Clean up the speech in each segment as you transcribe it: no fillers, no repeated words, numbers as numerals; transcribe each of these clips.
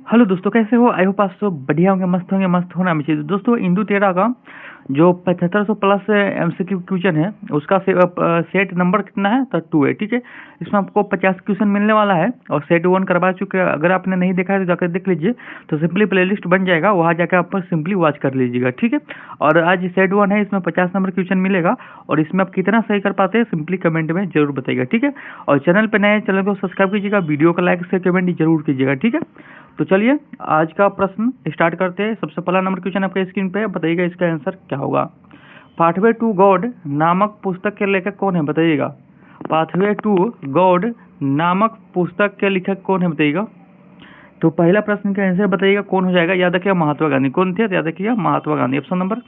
Hello दोस्तों, कैसे हो? आई होप आप सब बढ़िया होंगे, मस्त होना चाहिए। दोस्तों, इंदू टेरा का जो 7500 प्लस एमसीक्यू क्वेश्चन है उसका सेट नंबर कितना है? तो 2 है। ठीक है, इसमें आपको 50 क्वेश्चन मिलने वाला है और सेट 1 करवा चुके हैं। अगर आपने नहीं देखा है तो जाकर देख लीजिए, तो सिंपली प्लेलिस्ट बन जाएगा, वहाँ जाकर आप सिंपली वॉच कर लीजिएगा। ठीक है, और आज सेट 1 है, इसमें 50 नंबर क्वेश्चन मिलेगा और इसमें आप कितना सही कर पाते हैं सिंपली कमेंट में जरूर बताइएगा। ठीक है, और चैनल पर नए, चैनल को सब्सक्राइब कीजिएगा, वीडियो का लाइक से कमेंट जरूर कीजिएगा। ठीक है, तो चलिए आज का प्रश्न स्टार्ट करते हैं। सबसे पहला नंबर क्वेश्चन आपके स्क्रीन पे है, बताइएगा इसका आंसर क्या होगा। पाथवे टू गॉड नामक पुस्तक के लेखक कौन है? बताइएगा। पाथवे टू गॉड नामक पुस्तक के लेखक कौन है? बताइएगा। तो पहला प्रश्न का आंसर बताइएगा कौन हो जाएगा। याद रखिएगा महात्मा गांधी। कौन थे? याद रखिएगा Mahatma Gandhi. Option number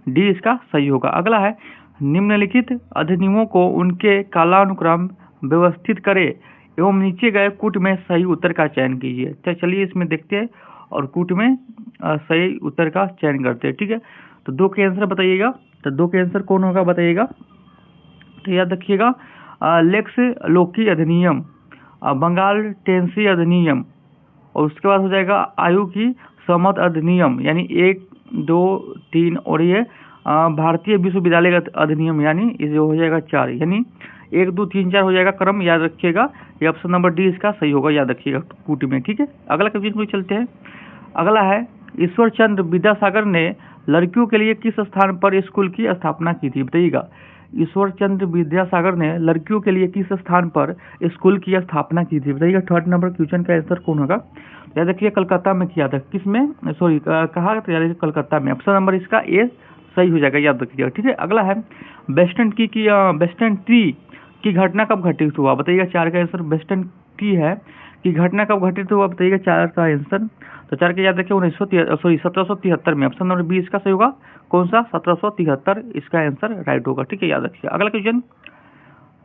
D इसका सही होगा। अगला है, निम्नलिखित अधिनियमों को उनके कालानुक्रम व्यवस्थित करे एवं नीचे गए कूट में सही उत्तर का चयन कीजिए। तो चलिए इसमें देखते हैं और कूट में सही उत्तर का चयन करते हैं। ठीक है, तो 2 के आंसर बताइएगा। तो 2 के आंसर कौन होगा बताइएगा। तो याद रखिएगा, लेक्स लोकी अधिनियम, बंगाल टेंसी अधिनियम, और उसके बाद हो जाएगा आयु की सहमत अधिनियम यानी 1, 2, 3, और ये भारतीय विश्वविद्यालय का अधिनियम यानी ये हो जाएगा 4, यानी 1, 2, 3, 4 हो जाएगा क्रम। याद रखिएगा, ये ऑप्शन नंबर डी इसका सही होगा। याद रखिएगा कूट में। ठीक है, अगला क्वेश्चन पे चलते हैं। अगला है, ईश्वर चंद्र विद्यासागर ने लड़कियों के लिए किस स्थान पर स्कूल की स्थापना की थी? बताइएगा। ईश्वर चंद्र विद्यासागर ने लड़कियों के लिए किस स्थान पर स्कूल की स्थापना की थी? बताइएगा। 3rd नंबर क्वेश्चन का आंसर कौन होगा? याद रखिए कलकत्ता में किया था। किसमें? सॉरी, कहा तो याद रखिए कलकत्ता में। ऑप्शन नंबर इसका ए सही हो जाएगा। याद रखिएगा। ठीक है, अगला है, वेस्टर्न ट्री की घटना कब घटित हुआ? बताइएगा। 4 का आंसर वेस्टर्न ट्री है कि घटना कब घटित हुआ? बताइएगा 4 का आंसर। तो 4 के याद रखिए 1773 में। ऑप्शन नंबर बी इसका सही होगा। कौन सा? 1773 इसका आंसर राइट होगा। ठीक है, याद रखिए। अगला क्वेश्चन,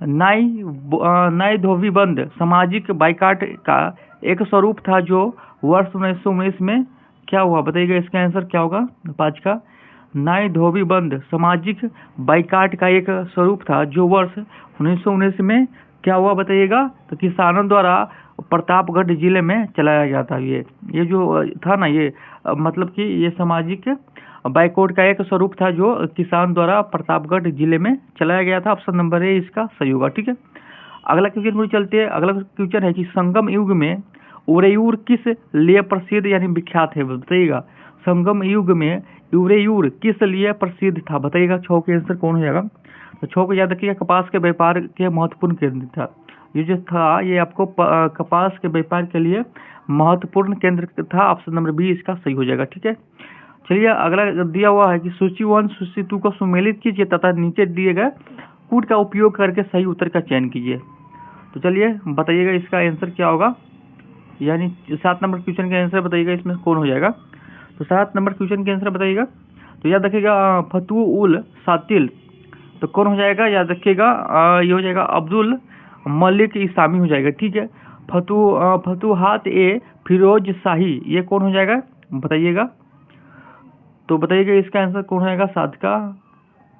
नाई धोबीबंद सामाजिक बाइकाट का एक स्वरूप था जो वर्ष 1919 में क्या हुआ? बताइएगा इसका आंसर क्या होगा। 5 का, नाई धोबीबंद सामाजिक बाइकाट का एक स्वरूप था जो वर्ष 1919 में क्या हुआ? बताइएगा। तो किसानों द्वारा प्रतापगढ़ जिले में चलाया गया था। ये जो था ना, ये मतलब कि ये सामाजिक बाइकआउट का एक स्वरूप था जो किसान द्वारा प्रतापगढ़ जिले में चलाया गया था। ऑप्शन नंबर ए इसका सही होगा। ठीक है, अगला क्वेश्चन में चलते हैं। अगला क्वेश्चन है कि संगम युग में उरेयूर किस लिए प्रसिद्ध यानी विख्यात है? बताइएगा। संगम युग में उरेयूर किस लिए प्रसिद्ध था? बताइएगा। 6 के आंसर कौन हो जाएगा? तो 6 को याद रखिएगा, कपास के व्यापार के महत्वपूर्ण केंद्र था। ये जो था ये आपको कपास के व्यापार के लिए महत्वपूर्ण केंद्र था। ऑप्शन नंबर बी इसका सही हो जाएगा। ठीक है, चलिए अगला दिया हुआ है कि सूची 1 सूची 2 को सुमेलित कीजिए तथा नीचे दिए गए कूट का उपयोग करके सही उत्तर का चयन कीजिए। तो चलिए बताइएगा इसका आंसर क्या होगा, यानी 7 नंबर क्वेश्चन का आंसर बताइएगा इसमें कौन हो जाएगा। तो 7 नंबर क्वेश्चन का आंसर बताइएगा। तो याद रखिएगा फतू उल सातिल, तो कौन हो जाएगा? याद रखिएगा ये हो जाएगा अब्दुल मलिक इस्लामी हो जाएगा। ठीक है, फतूहात ए फिरोज शाही, ये कौन हो जाएगा? बताइएगा। तो बताइएगा इसका आंसर कौन हो जाएगा? 7 का।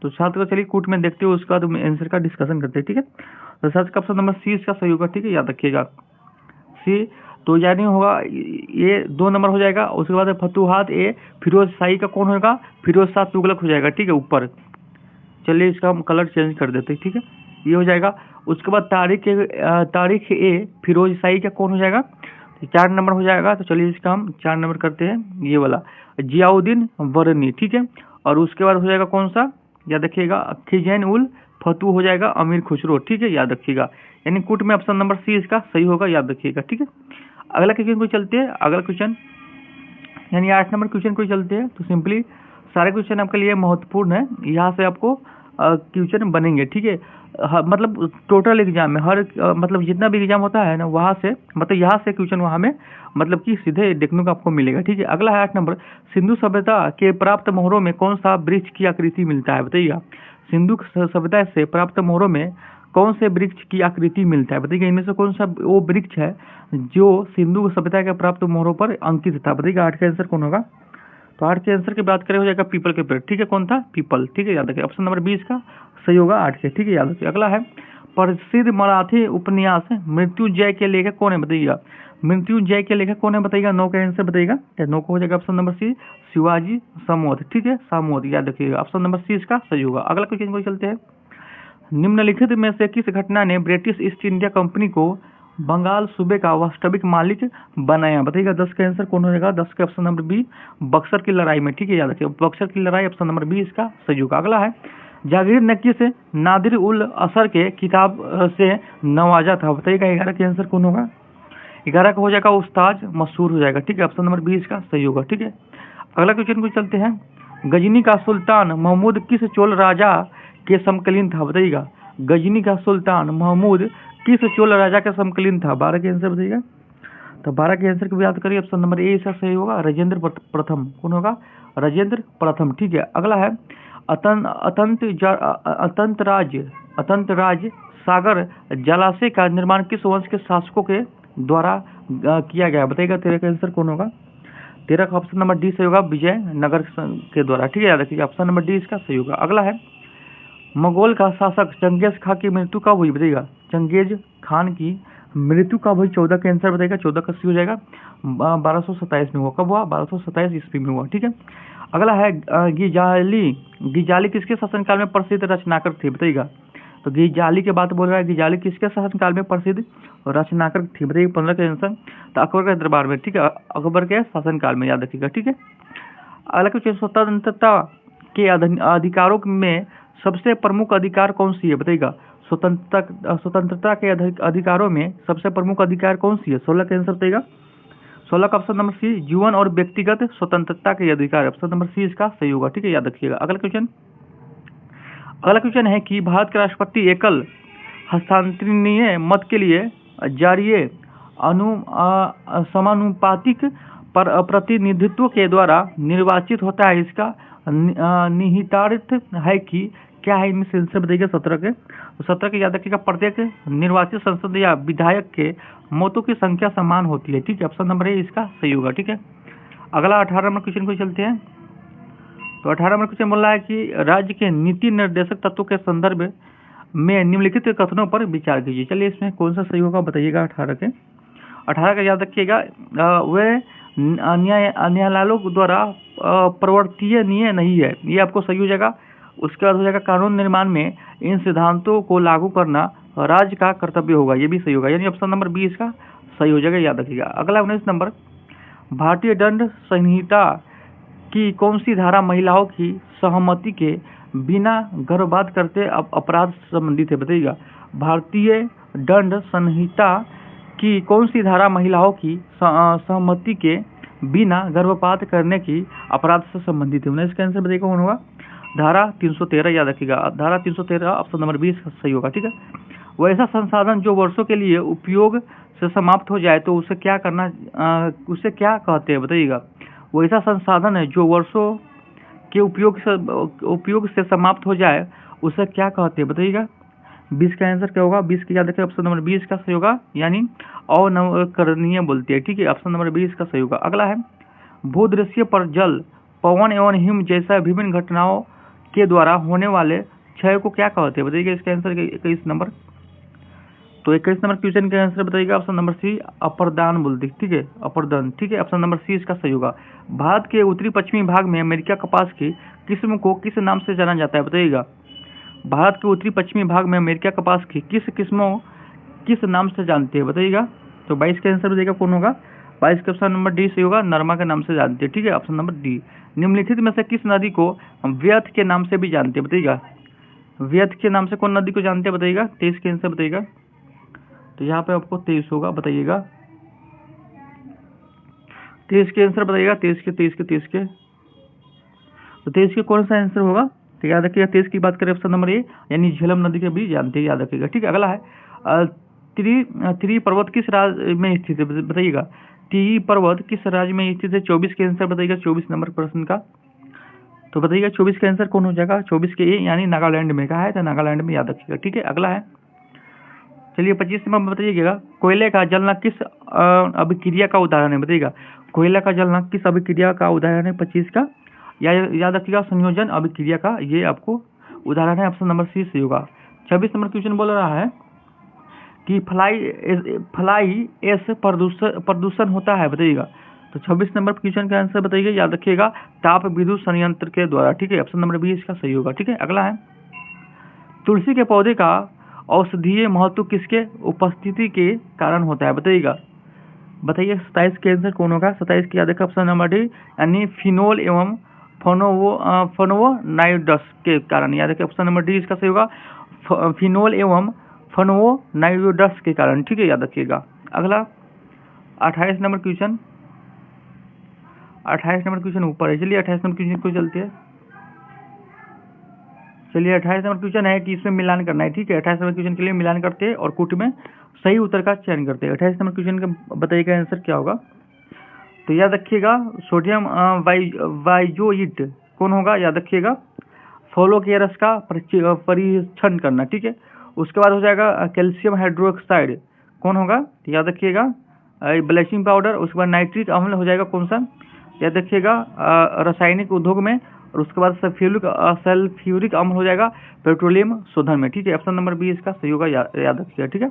तो 7 का चलिए कूट में देखते हो, उसका तो आंसर का डिस्कशन करते हैं। ठीक है, तो 7 का ऑप्शन नंबर सी इसका सही होगा। ठीक है, याद रखिएगा सी। तो यानी होगा ये 2 नंबर हो जाएगा। उसके बाद फतूहात ए फिरोज शाही का कौन होगा? फिरोज शाह तुगलक हो जाएगा। ठीक है, ऊपर। चलिए इसका हम कलर चेंज कर देते हैं। ठीक है, ये हो जाएगा। उसके बाद तारीख ए फिरोज शाही का कौन हो जाएगा? 4 नंबर हो जाएगा। तो चलिए इसका हम 4 नंबर करते हैं, ये वाला जियाउद्दीन वरनी। ठीक है, और उसके बाद हो जाएगा कौन सा? याद रखिएगा खिजैन उल फतू हो जाएगा अमीर खुसरो। ठीक है, याद रखिएगा, यानी कूट में ऑप्शन नंबर सी इसका सही होगा। याद रखिएगा। ठीक है, अगला क्वेश्चन को चलते हैं। अगला क्वेश्चन यानी 8 नंबर क्वेश्चन को चलते हैं। तो सिंपली सारे क्वेश्चन आपके लिए महत्वपूर्ण है, यहाँ से आपको क्वेश्चन बनेंगे। ठीक है, मतलब टोटल एग्जाम में हर मतलब जितना भी एग्जाम होता है ना, वहाँ से मतलब यहाँ से क्वेश्चन वहाँ में मतलब कि सीधे देखने को आपको मिलेगा। ठीक है, अगला है 8 नंबर, सिंधु सभ्यता के प्राप्त मोहरों में कौन सा वृक्ष की आकृति मिलता है? बताइएगा। सिंधु सभ्यता से प्राप्त मोहरों में कौन से वृक्ष की आकृति मिलता है? बताइएगा। इनमें से कौन सा वो वृक्ष है जो सिंधु सभ्यता के प्राप्त मोहरों पर अंकित था? बताइएगा। 8 का आंसर कौन होगा? तो 8 के आंसर की बात करें हो जाएगा पीपल के पेड़। ठीक है, कौन था? पीपल। ठीक है, याद रखिए ऑप्शन नंबर 20 का सही होगा 8 के। ठीक है, याद रखिए। अगला है प्रसिद्ध मराठी उपन्यास मृत्युंजय के लेखक कौन है बताइएगा। मृत्युंजय के लेखक कौन है बताइएगा। नो का आंसर बताइएगा। नो को हो जाएगा option number C Shivaji Samod. ठीक है, सामोद याद रखिएगा। ऑप्शन नंबर सी इसका सही होगा। अगला क्वेश्चन को चलते हैं। निम्नलिखित में से किस घटना ने ब्रिटिश ईस्ट इंडिया कंपनी को बंगाल सूबे का वास्तविक मालिक बनाया बताइएगा। 10 का आंसर कौन हो जाएगा। 10 का ऑप्शन नंबर बी बक्सर की लड़ाई में। ठीक है, याद रखिए बक्सर की लड़ाई ऑप्शन नंबर बी इसका सही होगा। अगला है जागीर ने किस नादिर उल असर के किताब से नवाजा था बताइएगा। 11 का आंसर कौन होगा। 11 का हो जाएगा उस्ताद मशहूर हो जाएगा। ठीक है, ऑप्शन नंबर बी इसका सही होगा। ठीक है, अगला क्वेश्चन को चलते हैं। गजनी का सुल्तान महमूद किस चोल राजा के समकालीन था बताइएगा। गजनी का सुल्तान महमूद किस चोल राजा के समकालीन था। 12 के आंसर बताइएगा। तो 12 के आंसर को याद करिए। ऑप्शन नंबर ए इसका सही होगा। राजेंद्र प्रथम कौन होगा। राजेंद्र प्रथम। ठीक है, अगला है अतंतराज सागर जलाशय का निर्माण किस वंश के शासकों के द्वारा किया गया बताइएगा। 13 का आंसर कौन होगा। 13 का ऑप्शन नंबर डी सही होगा। विजयनगर के द्वारा। ठीक है, याद रखिए ऑप्शन नंबर डी इसका सही होगा। अगला है मंगोल का शासक चंगेज खान की मृत्यु कब हुई बताइएगा। चंगेज खान की मृत्यु कब हुई। 14 का आंसर बताइएगा। 14 का सही हो जाएगा। 1227 में हुआ। कब हुआ। 1227 ईस्वी में हुआ। ठीक है, अगला है गिजाली किसके शासनकाल में प्रसिद्ध रचनाकार थे बताइएगा। तो गिजाली के बात बोल रहा है। गिजाली किसके शासनकाल में प्रसिद्ध रचनाकार थी बताइए। 15 का आंसर तो अकबर के दरबार में। ठीक है, अकबर के शासनकाल में याद रखिएगा। ठीक है, अगला क्वेश्चन स्वतंत्रता के अधिकारों में सबसे प्रमुख अधिकार कौन सी है बताइएगा। स्वतंत्रता के अधिकारों में सबसे प्रमुख अधिकार कौन सी है। 16 का आंसर बताइएगा। 16 का ऑप्शन नंबर सी जीवन और व्यक्तिगत स्वतंत्रता के अधिकार। ऑप्शन नंबर सी इसका सही होगा। ठीक है, याद रखिएगा। अगला क्वेश्चन है कि भारत के राष्ट्रपति एकल हस्तांतरणीय मत के लिए जारी समानुपातिक प्रतिनिधित्व के द्वारा निर्वाचित होता है। इसका निहितार्थ है कि क्या है। इनमें से आंसर बताइएगा। 17 के याद रखिएगा। प्रत्येक निर्वाचित सांसद या विधायक के मतों की संख्या समान होती है। ठीक है, ऑप्शन नंबर ए इसका सही होगा। ठीक है, अगला 18 नंबर क्वेश्चन को चलते हैं। तो 18 नंबर क्वेश्चन बोल रहा है कि राज्य के नीति निर्देशक तत्वों के संदर्भ में निम्नलिखित कथनों पर विचार कीजिए। चलिए इसमें कौन सा सही होगा बताइएगा। 18 का याद रखिएगा। वे न्यायालयों द्वारा प्रवर्तनीय नहीं है। ये आपको सही हो जाएगा। उसके बाद हो जाएगा कानून निर्माण में इन सिद्धांतों को लागू करना राज्य का कर्तव्य होगा। ये भी सही होगा, यानी ऑप्शन नंबर बी इसका सही हो जाएगा। याद रखिएगा। अगला 19 नंबर भारतीय दंड संहिता की कौन सी धारा महिलाओं की सहमति के बिना गर्भपात करते अपराध संबंधित है बताइएगा। भारतीय दंड संहिता की कौन सी धारा महिलाओं की सहमति के बिना गर्भपात करने की अपराध से संबंधित है। इसका आंसर बताइएगा कौन होगा। धारा 313 याद रखिएगा। धारा 313 ऑप्शन नंबर 20 सही होगा। ठीक है, वैसा संसाधन जो वर्षों के लिए उपयोग से समाप्त हो जाए तो उसे क्या करना उसे क्या कहते हैं बताइएगा। वैसा संसाधन है जो वर्षों के उपयोग से समाप्त हो जाए उसे क्या कहते हैं बताइएगा। 20 का आंसर क्या होगा। 20 की याद रखिए। ऑप्शन नंबर 20 का सही होगा, यानी अनवकरणीय बोलती है। ठीक है, ऑप्शन नंबर 20 का सही होगा। अगला है भूदृश्य पर जल पवन एवं हिम जैसा विभिन्न घटनाओं के द्वारा होने वाले क्षय को क्या कहते हैं बताइएगा। इसका आंसर 21 नंबर। तो 21 नंबर क्वेश्चन का आंसर बताइएगा। ऑप्शन नंबर सी अपर्दान बोलती है। ठीक है, अपर्दान। ठीक है, ऑप्शन नंबर सी इसका सही होगा। भारत के उत्तरी पश्चिमी भाग में अमेरिका कपास की किस्म को किस नाम से जाना जाता है बताइएगा। भारत के उत्तरी पश्चिमी भाग में अमेरिका कपास की किस नाम से जानते हैं बताइएगा। तो 22 का आंसर बताइएगा कौन होगा। 22 का ऑप्शन नंबर डी सही होगा। नरमा के नाम से जानते हैं। ठीक है, ऑप्शन नंबर डी। निम्नलिखित में से किस नदी को व्यर्थ के नाम से भी जानते हैं बताइएगा। व्यर्थ के नाम से कौन नदी को जानते हैं बताइएगा। 23 के आंसर बताइएगा। तो यहाँ पे आपको 23 होगा बताइएगा। 23 के आंसर बताइएगा। 23 के तो 23 के कौन सा आंसर होगा। तो याद रखिएगा 23 की बात करें ऑप्शन नंबर ए, यानी झेलम नदी के भी जानते हैं। याद रखिएगा। ठीक है, अगला है त्रि पर्वत किस राज्य में स्थित है बताइएगा। त्रि पर्वत किस राज्य में स्थित है। 24 के आंसर बताइएगा। 24 नंबर प्रश्न का तो बताइएगा 24 का आंसर कौन हो जाएगा। 24 के ए, यानी नागालैंड में कहा है तो नागालैंड में याद रखिएगा। ठीक है, अगला है चलिए 25 नंबर बताइएगा। कोयले का जलना किस अभिक्रिया का उदाहरण है बताइएगा। कोयला का जलना किस अभिक्रिया का उदाहरण है। 25 का याद रखिएगा संयोजन अभिक्रिया का ये आपको उदाहरण है। ऑप्शन नंबर सी सही होगा। 26 नंबर क्वेश्चन बोल रहा है कि फ्लाई एस प्रदूषण होता है, बताइएगा। तो 26 नंबर क्वेश्चन का आंसर बताइएगा, याद रखिएगा, ताप विद्युत संयंत्र के द्वारा, ठीक है। ऑप्शन नंबर 20 इसका सही होगा, ठीक है। अगला है, तुलसी के पौधे का औषधीय महत्व किसके उपस्थिति के कारण होता है, बताइएगा। बताइए 27 के आंसर कौन होगा। 27 की याद रखिए, ऑप्शन नंबर डी, यानी फिनोल एवं फ्लोवोनाइड्स के कारण, याद रखिए, ऑप्शन नंबर डी इसका सही होगा, फिनोल एवं फ्लोवोनाइड्स के कारण, ठीक है, याद रखिएगा। अगला 28 नंबर क्वेश्चन, 28 नंबर क्वेश्चन ऊपर है। चलिए 28 नंबर क्वेश्चन को चलते हैं। चलिए 28 नंबर क्वेश्चन है कि इसमें मिलान करना है, ठीक है। 28 नंबर क्वेश्चन के लिए मिलान करते हैं और कूट में सही उत्तर का चयन करते हैं। 28 नंबर क्वेश्चन का बताइएगा आंसर क्या होगा। तो याद रखिएगा, सोडियम वाइजोइट कौन होगा, याद रखिएगा, फॉलो के रस का परीक्षण करना, ठीक है। उसके बाद हो जाएगा कैल्शियम हाइड्रोक्साइड कौन होगा, याद रखिएगा, ब्लीचिंग पाउडर। उसके बाद नाइट्रिक अम्ल हो जाएगा कौन सा, याद रखिएगा, रासायनिक उद्योग में। और उसके बाद सल्फ्यूरिक अम्ल हो जाएगा पेट्रोलियम शोधन में, ठीक है। ऑप्शन नंबर बी इसका सही होगा, याद रखिएगा, ठीक है।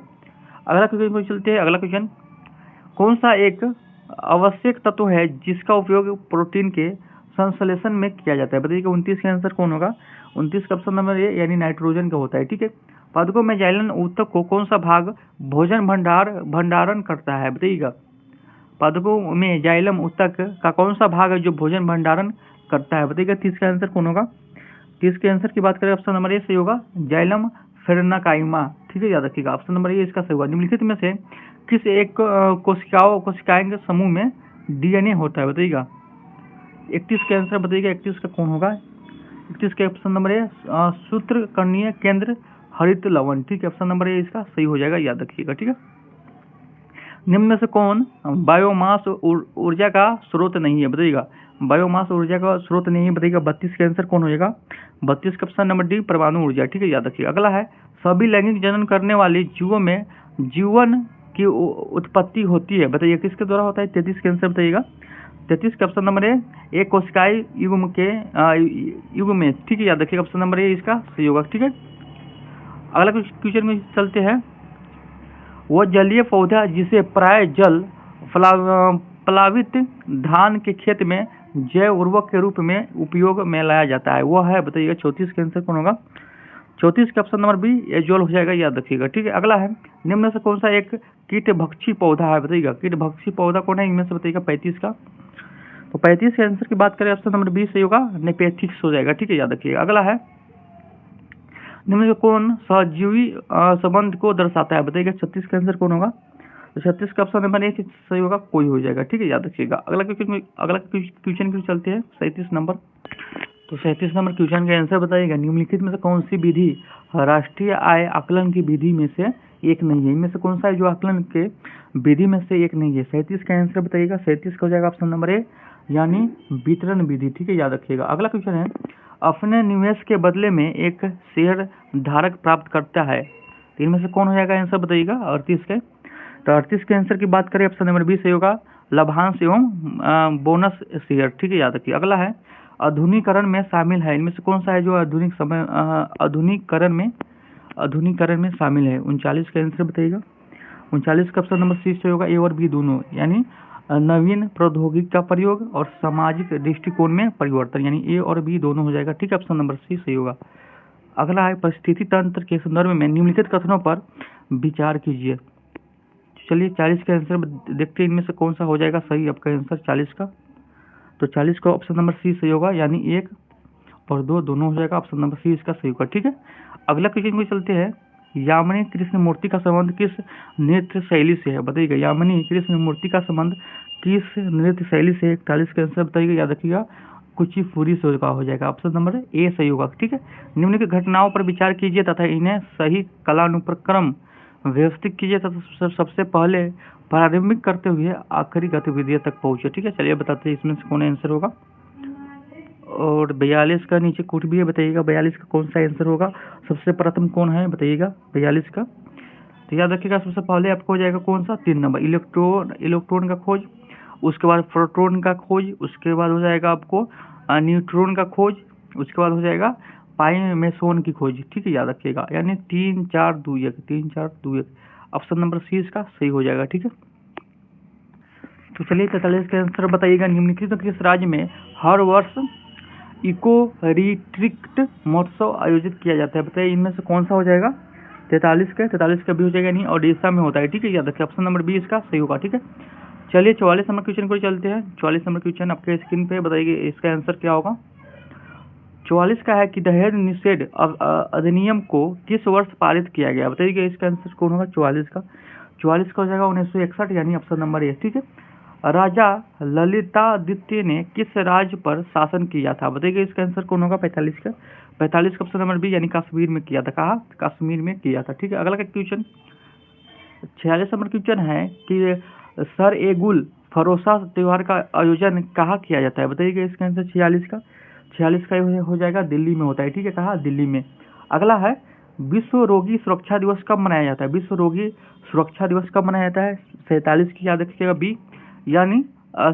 अगला क्वेश्चन को चलते हैं। अगला क्वेश्चन, कौन सा एक आवश्यक तत्व है जिसका उपयोग प्रोटीन के संश्लेषण में किया जाता है, बताइए। 29 का आंसर कौन होगा। 29 का ऑप्शन नंबर ए, यानी नाइट्रोजन का होता है, ठीक है। पादपों में जाइलम ऊतक को कौन सा भाग भोजन भंडारण करता है, बताइएगा। पादपों में जाइलम ऊतक का कौन सा भाग है जो भोजन भंडारण करता है, बताइएगा। 30 का आंसर कौन होगा। 30 के आंसर की बात करें, ऑप्शन नंबर ए सही होगा, जाइलम फेरेन्काइमा, ठीक है, याद रखिएगा। ऑप्शन नंबर ए इसका सही होगा। निम्नलिखित में से किस एक कोशिकाएं के समूह में डीएनए होता है, बताइएगा। 31 के आंसर बताइएगा, 31 का कौन होगा। 31 के ऑप्शन नंबर ए, सूत्रकर्णीय केंद्र हरित लवण, ठीक है। ऑप्शन नंबर ए इसका सही हो जाएगा, याद रखिएगा, ठीक है। निम्न में से कौन बायोमास ऊर्जा का स्रोत नहीं है, बताइएगा। बायोमास ऊर्जा का स्रोत नहीं है, बताइएगा। 32 के आंसर कौन हो जाएगा। 32 का ऑप्शन नंबर डी, परमाणु ऊर्जा, ठीक है, याद रखिएगा। अगला है, सभी लैंगिक जनन करने वाले जीवों में जीवन की उत्पत्ति होती है, बताइए, किसके द्वारा होता है। 33 के आंसर बताइएगा। 33 का ऑप्शन नंबर ए, एक कोशिकाई युग में, ठीक है, याद रखिएगा। ऑप्शन नंबर ए इसका सही होगा, ठीक है। अगला क्वेश्चन में चलते हैं। वह जलीय पौधा जिसे प्राय जल प्लावित धान के खेत में जैव उर्वरक के रूप में उपयोग में लाया जाता है, वह है, बताइएगा। 34 के आंसर कौन होगा। 34 का ऑप्शन नंबर बी, एजोल हो जाएगा, याद रखिएगा, ठीक है। अगला है, निम्न में से कौन सा एक कीटभक्षी पौधा है, बताइएगा। कीटभक्षी पौधा कौन है इनमें से, बताइएगा। 35 का, तो 35 के आंसर की बात करें, ऑप्शन नंबर बी सही होगा, नेपेथिक्स हो जाएगा, ठीक है, याद रखिएगा। अगला है, निम्न में कौन सहजीवी संबंध को दर्शाता है, बताइएगा। 36 का आंसर कौन होगा। तो 36 का ऑप्शन नंबर ए सही होगा, कोई हो जाएगा, ठीक है, याद रखिएगा। अगला क्वेश्चन की चलते हैं, 37 नंबर। तो 37 नंबर क्वेश्चन का आंसर बताइएगा। निम्नलिखित में से कौन सी विधि राष्ट्रीय आय आकलन की विधि में से एक नहीं है, इनमें से कौन सा है जो आकलन के विधि में से एक नहीं है। 37 का आंसर बताइएगा। 37 का हो जाएगा ऑप्शन नंबर ए, यानी वितरण विधि, ठीक है, याद रखिएगा। अगला क्वेश्चन है, अपने निवेश के बदले में एक शेयर धारक प्राप्त करता है, तो इनमें से कौन हो जाएगा आंसर, बताइएगा। 38 के, तो 38 के आंसर की बात करें, ऑप्शन नंबर बी सही होगा, लाभांश एवं बोनस शेयर, ठीक है, याद रखिए। अगला है, आधुनिकीकरण में शामिल है, इनमें से कौन सा है जो आधुनिकीकरण में शामिल है। 39 का आंसर बताइएगा। 39 का ऑप्शन नंबर सी सही होगा, ए और बी दोनों, यानी नवीन प्रौद्योगिकी का प्रयोग और सामाजिक दृष्टिकोण में परिवर्तन, यानी ए और बी दोनों हो जाएगा, ठीक है, ऑप्शन नंबर सी सही होगा। अगला है, परिस्थिति तंत्र के संदर्भ में निम्नलिखित कथनों पर विचार कीजिए। चलिए 40 का आंसर देखते हैं, इनमें से कौन सा हो जाएगा सही आपका आंसर 40 का। तो 40 का ऑप्शन नंबर सी सही होगा, यानी 1 और 2 दोनों हो जाएगा, ऑप्शन नंबर सी इसका सही होगा, ठीक है। अगला क्वेश्चन को चलते हैं, यामिनी कृष्णमूर्ति का संबंध किस नृत्य शैली से है, बताइएगा। यामिनी कृष्णमूर्ति का संबंध किस नृत्य शैली से है। 41 का आंसर बताइएगा, याद रखिएगा, कुचिपुड़ी से हो जाएगा, ऑप्शन नंबर ए सही होगा, ठीक है। निम्नलिखित घटनाओं पर विचार कीजिए तथा इन्हें सही कालानुक्रम व्यवस्थित कीजिए तथा सबसे पहले प्रारंभिक करते हुए आखिरी गतिविधियों तक पहुंचे, ठीक है। चलिए बताते हैं इसमें से कौन आंसर होगा। और 42 का नीचे कोट भी है, बताइएगा 42 का कौन सा आंसर होगा। सबसे प्रथम कौन है, बताइएगा 42 का। तो याद रखिएगा, सबसे पहले आपको हो जाएगा कौन सा, 3 नंबर, इलेक्ट्रॉन का खोज। उसके बाद प्रोटॉन का खोज। उसके बाद हो जाएगा आपको न्यूट्रॉन का खोज। उसके बाद हो जाएगा पाई मेसोन की खोज, ठीक है, याद रखिएगा, यानी 3 4 2 1 3 4 2 1। ऑप्शन नंबर सी इसका सही हो जाएगा। ठीक है, तो चलिए 43 का आंसर बताइएगा। निम्नलिखित किस राज्य में हर वर्ष इको रिट्रीट महोत्सव आयोजित किया जाता है? बताइए इनमें से कौन सा हो जाएगा? 43 का भी हो जाएगा नहीं, ओडिशा में होता है। ठीक है, याद रखिए ऑप्शन नंबर बी इसका सही होगा। ठीक है, चलिए 44 नंबर क्वेश्चन को चलते हैं। 44 नंबर क्वेश्चन आपके स्क्रीन पे बताइए इसका आंसर क्या होगा। 44 का है कि दहेज निषेध अधिनियम को किस वर्ष पारित किया गया? बताइए इसका आंसर कौन होगा 44 का? 44 का हो जाएगा 1961 यानी ऑप्शन नंबर ए। ठीक है, राजा ललितादित्य ने किस राज्य पर शासन किया था? बताइए इसका आंसर कौन होगा 45 का? 45 का ऑप्शन नंबर बी यानी कश्मीर में किया था। कहा? कश्मीर में किया था। ठीक है, अगला का क्वेश्चन 46 नंबर क्वेश्चन है कि सर एगुल फरोसा त्योहार का आयोजन कहाँ किया जाता है? बताइए इसका आंसर 46 का? 46 का हो जाएगा दिल्ली में होता है। ठीक है, कहा? दिल्ली में। अगला है विश्व रोगी सुरक्षा दिवस कब मनाया जाता है? विश्व रोगी सुरक्षा दिवस कब मनाया जाता है? 47 की याद रखिएगा बी यानी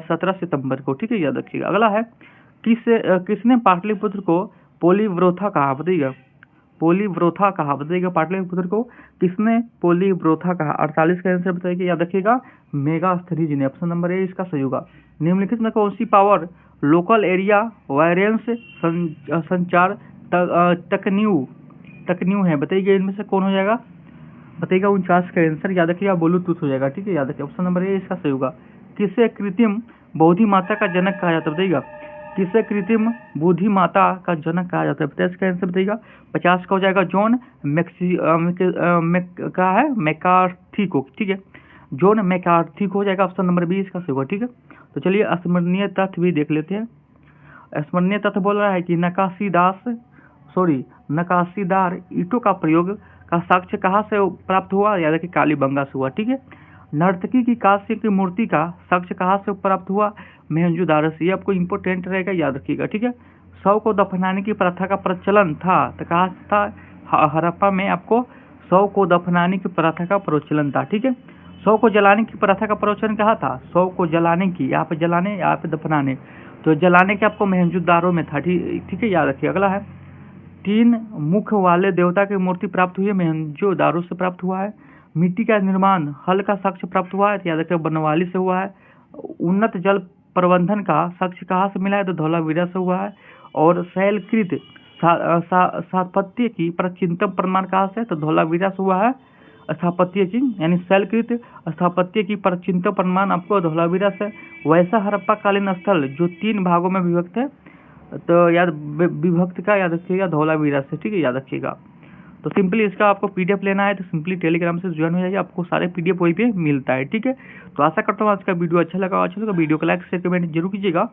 17 सितंबर को। ठीक है, याद रखिएगा। अगला है किसने पाटलिपुत्र को पोलीव्रोथा कहा? बताइएगा पोलीव्रोथा कहा। बताइएगा पाटलिपुत्र को किसने पोलीव्रोथा कहा? 48 का आंसर बताइए, याद रखिएगा मेगास्थनीज ने। ऑप्शन नंबर ए इसका सही होगा। निम्नलिखित में कौन सी पावर लोकल एरिया वायरेंस संचार तकनीव है? बताइए इनमें से कौन हो जाएगा? बताइएगा 49 का आंसर याद रखिएगा ब्लूटूथ हो जाएगा। ठीक है, याद रखिए ऑप्शन नंबर ए इसका सही होगा। किसे कृत्रिम बुद्धिमत्ता का जनक कहा जाता है? बताइएगा किसे कृत्रिम बुद्धिमत्ता का जनक कहा जाता है? बताइए इसका आंसर बताइएगा। 50 का हो जाएगा जॉन मैकार्थी को। ठीक है, जॉन मैकार्थी को हो जाएगा ऑप्शन नंबर बी इसका सही होगा। ठीक है, तो चलिए स्मरणीय तथ्य भी देख लेते हैं। स्मरणीय तथ्य बोल रहा है कि नकाशीदार ईंटों का प्रयोग का साक्ष्य कहाँ से प्राप्त हुआ? याद रखिए कालीबंगा से हुआ। ठीक है, नर्तकी की कांस्य की मूर्ति का साक्ष्य कहाँ से प्राप्त हुआ? मोहनजोदारो से। ये आपको इम्पोर्टेंट रहेगा, याद रखिएगा। ठीक है, शव को दफनाने की प्रथा का प्रचलन था तो कहाँ था? हड़प्पा में आपको शव को दफनाने की प्रथा का प्रचलन था। ठीक है, शव को जलाने की प्रथा का प्रचलन कहाँ था? शव को जलाने की, यहाँ पे जलाने यहाँ पे दफनाने, तो जलाने के आपको मोहनजोदारो में था। ठीक है, याद रखिए। अगला है 3 मुख वाले देवता की मूर्ति प्राप्त हुई है, मोहनजोदारो से प्राप्त हुआ है। मिट्टी का निर्माण हल का साक्ष्य प्राप्त हुआ है, याद रखिए बनवाली से हुआ है। उन्नत जल प्रबंधन का साक्ष्य कहाँ से मिला है? तो धौलावीरा से हुआ है। और शैलकृत स्थापत्य की प्राचीनतम प्रमाण कहाँ से? तो धौलावीरा से हुआ है। स्थापत्य की यानी शैलकृत स्थापत्य की प्राचीनतम प्रमाण आपको धौलावीरा से। वैसा हड़प्पा कालीन स्थल जो 3 भागों में विभक्त है, तो विभक्त का याद रखिएगा धौलावीरा से। ठीक है, याद रखिएगा। तो सिंपली इसका आपको पीडीएफ लेना है तो सिंपली टेलीग्राम से ज्वाइन हो जाइए, आपको सारे पीडीएफ वहीं पे मिलता है। ठीक है, तो आशा करता हूँ आज का वीडियो अच्छा लगा वीडियो को लाइक शेयर कमेंट जरूर कीजिएगा।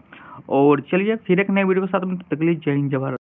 और चलिए फिर एक नए वीडियो के साथ में, तक के लिए जय हिंद जय भारत।